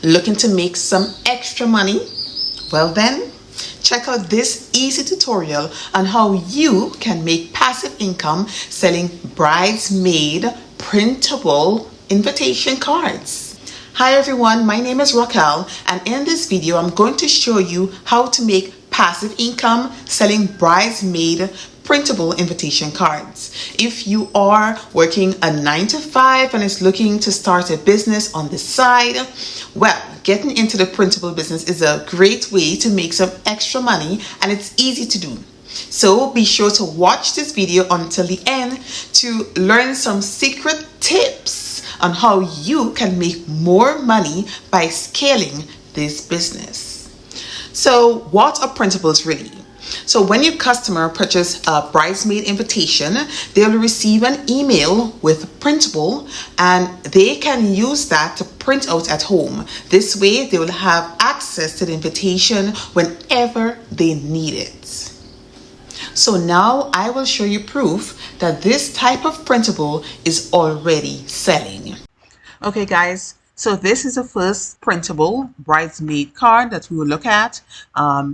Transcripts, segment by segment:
Looking to make some extra money? Well then, check out this easy tutorial on how you can make passive income selling bridesmaid printable invitation cards. Hi everyone, my name is Raquel, and in this video I'm going to show you how to make passive income selling bridesmaid printable invitation cards. If you are working a 9-to-5 and is looking to start a business on the side, well, getting into the printable business is a great way to make some extra money, and it's easy to do. So be sure to watch this video until the end to learn some secret tips on how you can make more money by scaling this business. So what are printables really? So when your customer purchases a bridesmaid invitation, they will receive an email with a printable, and they can use that to print out at home. This way they will have access to the invitation whenever they need it. So now I will show you proof that this type of printable is already selling. Okay guys, so this is the first printable bridesmaid card that we will look at.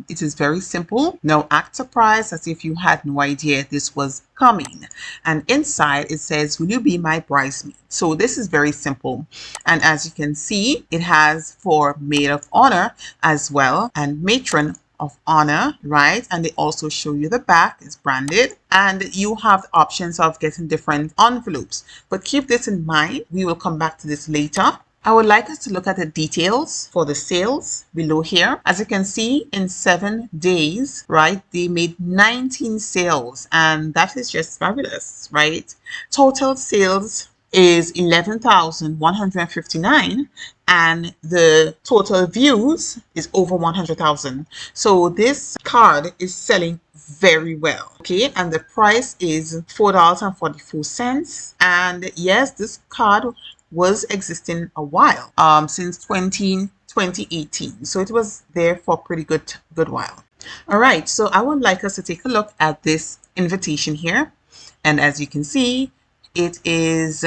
It is very simple. Now act surprised as if you had no idea this was coming. And inside it says, "Will you be my bridesmaid?" So this is very simple. And as you can see, it has for maid of honor as well and matron of honor, right? And they also show you the back is branded, and you have options of getting different envelopes. But keep this in mind. We will come back to this later. I would like us to look at the details for the sales below here. As you can see, in 7 days, right, they made 19 sales, and that is just fabulous, right? Total sales is 11,159, and the total views is over 100,000. So this card is selling very well. Okay, and the price is $4.44. And yes, this card was existing a while, since 2018. So it was there for a pretty good while. All right, so I would like us to take a look at this invitation here. And as you can see, it is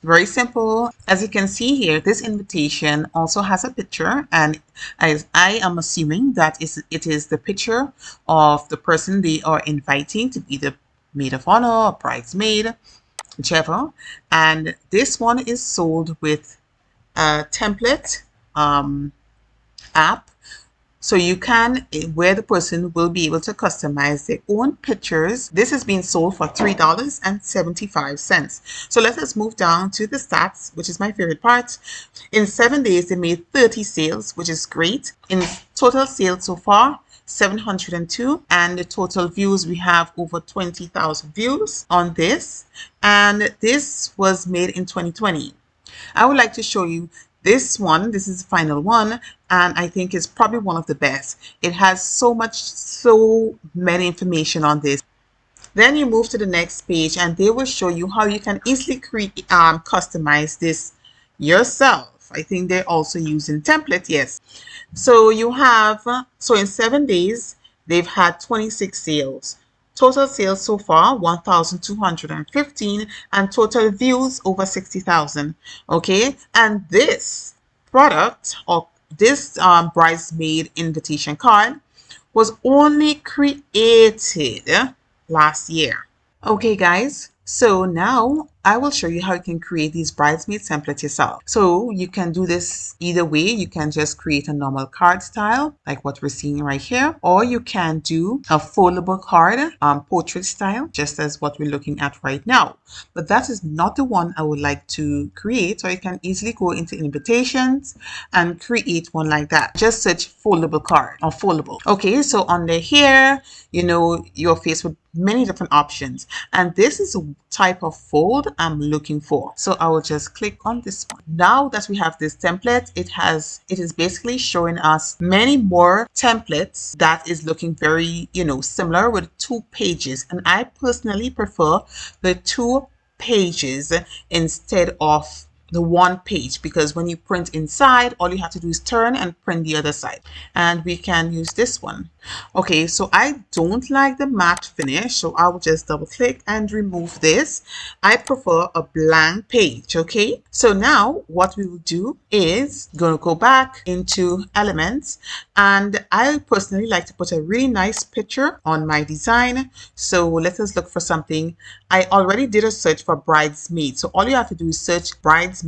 very simple. As you can see here, this invitation also has a picture, and I am assuming that it is the picture of the person they are inviting to be the maid of honor or bridesmaid, whichever. And this one is sold with a template app, so you can, where the person will be able to customize their own pictures. This is being sold for $3.75. So let us move down to the stats, which is my favorite part. In 7 days, they made 30 sales, which is great. In total sales so far, 702, and the total views, we have over 20,000 views on this, and this was made in 2020. I would like to show you this one. This is the final one, and I think it's probably one of the best. It has so many information on this. Then you move to the next page, and they will show you how you can easily create customize this yourself. I think they're also using template. Yes. So you have, so in 7 days, they've had 26 sales. Total sales so far, 1,215, and total views over 60,000. Okay. And this product, or this bridesmaid invitation card, was only created last year. Okay, guys. So now I will show you how you can create these bridesmaid templates yourself. So you can do this either way. You can just create a normal card style like what we're seeing right here, or you can do a foldable card, portrait style, just as what we're looking at right now. But that is not the one I would like to create. So you can easily go into invitations and create one like that. Just search foldable card or foldable. Okay, so under here, you know, you're faced with many different options, and this is a type of fold I'm looking for. So I will just click on this one. Now that we have this template, it is basically showing us many more templates that is looking very, you know, similar with 2 pages, and I personally prefer the 2 pages instead of the one page, because when you print inside, all you have to do is turn and print the other side. And we can use this one. Okay, so I don't like the matte finish, so I will just double click and remove this. I prefer a blank page. Okay, so now what we will do is going to go back into elements, and I personally like to put a really nice picture on my design. So let us look for something. I already did a search for bridesmaid, so all you have to do is search bridesmaid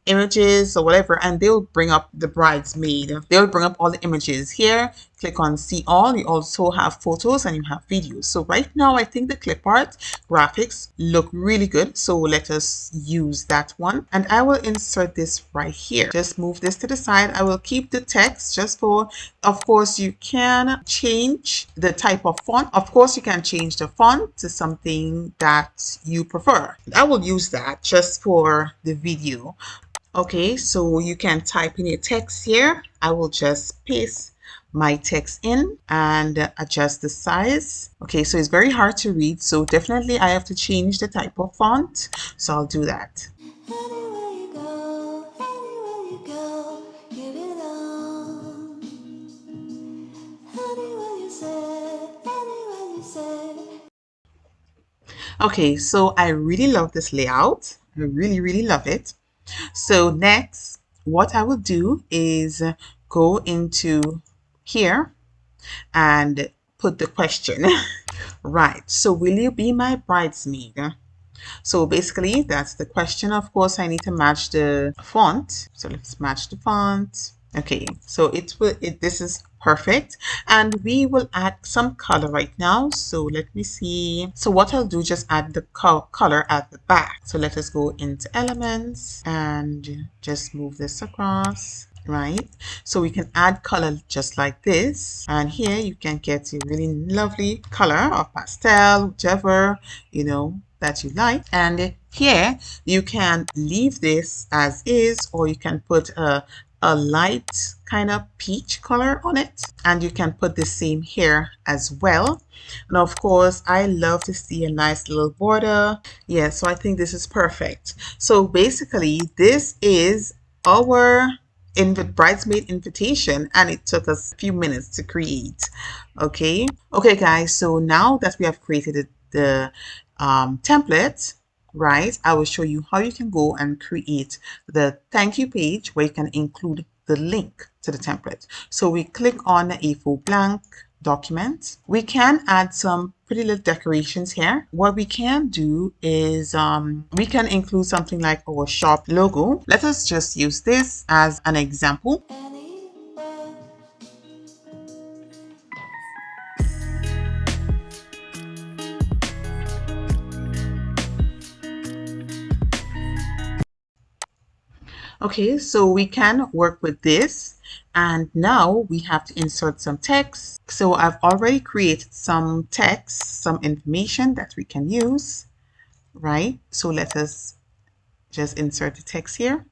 images or whatever, and they'll bring up the bridesmaid. They'll bring up all the images here. Click on see all. You also have photos and you have videos. So right now I think the clip art graphics look really good, so let us use that one, and I will insert this right here. Just move this to the side. I will keep the text just for, of course you can change the type of font. Of course you can change the font to something that you prefer. I will use that just for the video. Okay, so you can type in your text here. I will just paste my text in and adjust the size. Okay, so it's very hard to read, so definitely I have to change the type of font, so I'll do that. Anywhere you go, anywhere you go, give it on. Anywhere you say, anywhere you say. Okay, so I really love this layout. I really love it. So next, what I will do is go into here and put the question. Right, so will you be my bridesmaid? So basically that's the question. Of course I need to match the font, so let's match the font. Okay, so this is perfect, and we will add some color right now. So let me see. So what I'll do, just add the color at the back. So let us go into elements and just move this across. Right, so we can add color just like this, and here you can get a really lovely color of pastel, whichever that you like. And here you can leave this as is, or you can put a light kind of peach color on it, and you can put the same here as well. And of course I love to see a nice little border. Yeah, so I think this is perfect. So basically this is our bridesmaid invitation, and it took us a few minutes to create. Okay guys, so now that we have created the template, right, I will show you how you can go and create the thank you page where you can include the link to the template. So we click on the A4 blank document. We can add some pretty little decorations here. What we can do is we can include something like our shop logo. Let us just use this as an example. Anywhere. Okay, so we can work with this, and now we have to insert some text. So I've already created some text, some information that we can use, right? So let us just insert the text here.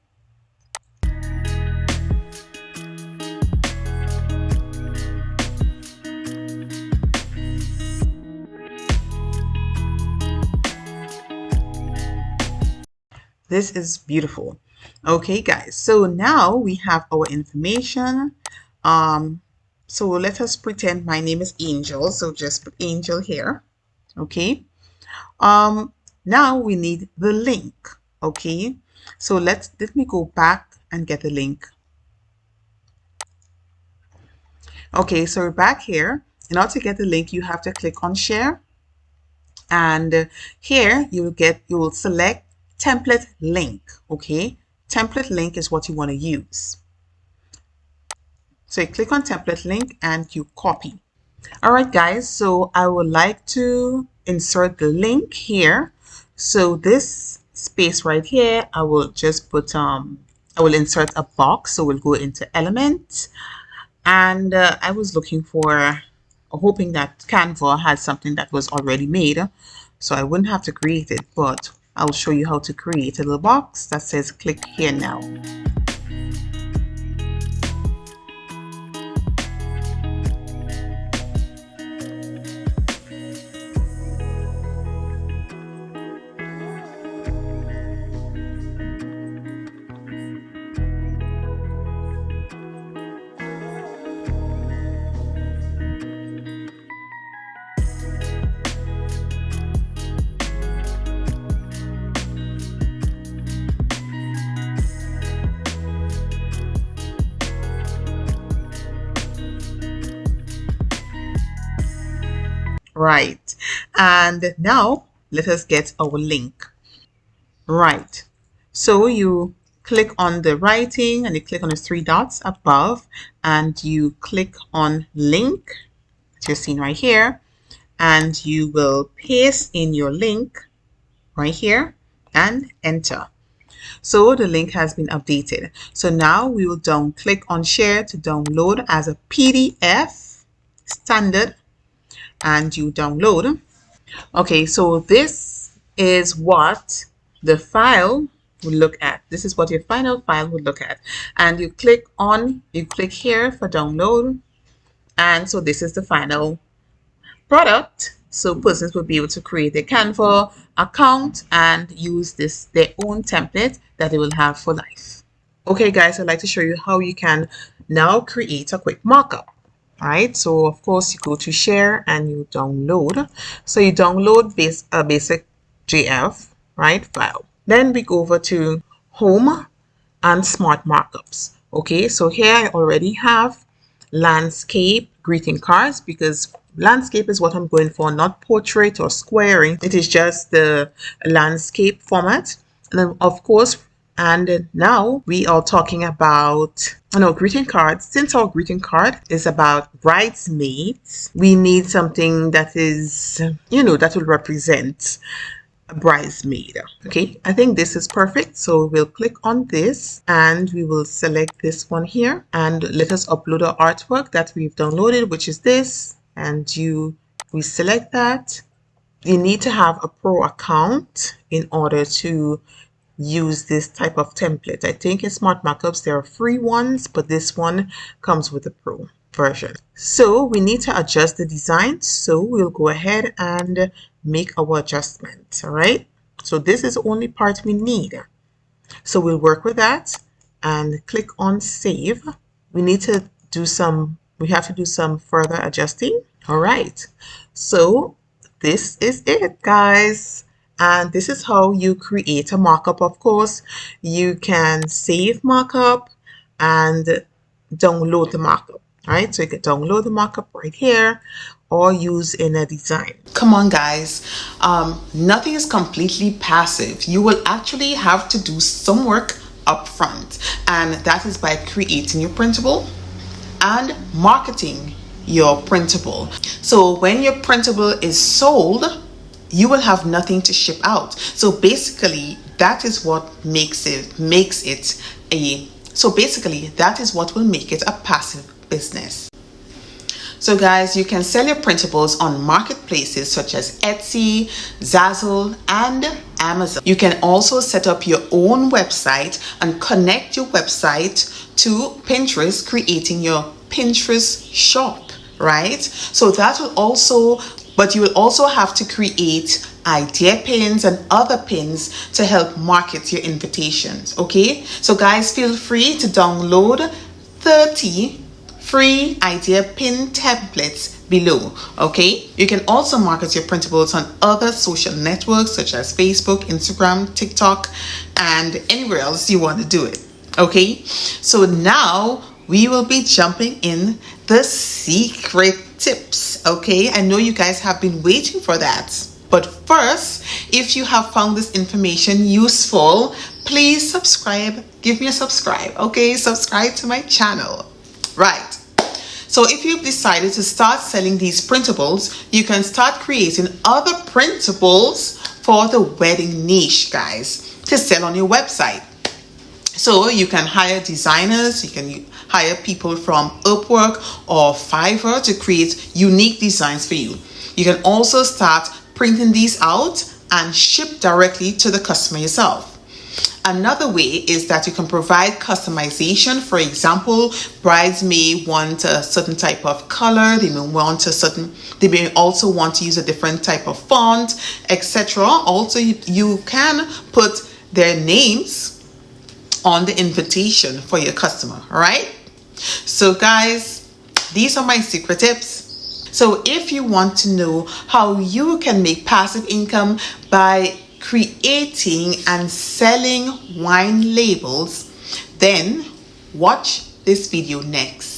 This is beautiful. Okay guys, so now we have our information. So let us pretend my name is Angel, so just put Angel here. Okay, now we need the link. Okay, so let me go back and get the link. Okay, so we're back here. In order to get the link, you have to click on share, and here you will select template link. Okay, template link is what you want to use. So you click on template link and you copy. All right guys, so I would like to insert the link here. So this space right here, I will just put I will insert a box. So we'll go into element, and I was looking for, hoping that Canva had something that was already made, so I wouldn't have to create it, but I'll show you how to create a little box that says click here now. Right. And now let us get our link. Right. So you click on the writing and you click on the three dots above and you click on link that you're seeing right here, and you will paste in your link right here and enter. So the link has been updated. So now we will click on share to download as a PDF standard, and you download. Okay, so this is what the file will look at. This is what your final file would look at. And you click here for download. And so this is the final product. So persons will be able to create a Canva account and use their own template that they will have for life. Okay guys, I'd like to show you how you can now create a quick markup. Right, so of course you go to share and you download. So you download a basic JF, right, file. Then we go over to home and smart markups. Okay, so here I already have landscape greeting cards, because landscape is what I'm going for, not portrait or squaring. It is just the landscape format. And then of course, and now we are talking about greeting cards. Since our greeting card is about bridesmaids, we need something that is, that will represent a bridesmaid. Okay, I think this is perfect. So we'll click on this and we will select this one here, and let us upload our artwork that we've downloaded, which is this. And we select that. You need to have a pro account in order to use this type of template. I think in Smart Mockups there are free ones, but this one comes with a pro version. So we need to adjust the design, so we'll go ahead and make our adjustments. All right, so this is the only part we need, so we'll work with that and click on save. We have to do some further adjusting. All right, so this is it, guys. And this is how you create a markup. Of course, you can save markup and download the markup. Right, so you can download the markup right here or use in a design. Come on, guys. Nothing is completely passive. You will actually have to do some work up front, and that is by creating your printable and marketing your printable. So when your printable is sold, you will have nothing to ship out. So basically that is what that is what will make it a passive business. So guys, you can sell your printables on marketplaces such as Etsy, Zazzle, and Amazon. You can also set up your own website and connect your website to Pinterest, creating your Pinterest shop, right? So that will also, but you will also have to create idea pins and other pins to help market your invitations. Okay, so guys, feel free to download 30 free idea pin templates below. Okay, you can also market your printables on other social networks such as Facebook, Instagram, TikTok, and anywhere else you want to do it. Okay, so now we will be jumping in the secret tips. Okay, I know you guys have been waiting for that, but first, if you have found this information useful, please subscribe. Give me a subscribe. Okay, subscribe to my channel. Right, so if you've decided to start selling these printables, you can start creating other printables for the wedding niche, guys, to sell on your website. So you can hire designers, you can hire people from Upwork or Fiverr to create unique designs for you. You can also start printing these out and ship directly to the customer yourself. Another way is that you can provide customization. For example, brides may want a certain type of color, they may also want to use a different type of font, etc. Also, you can put their names on the invitation for your customer. All right, so guys, these are my secret tips. So if you want to know how you can make passive income by creating and selling wine labels, then watch this video next.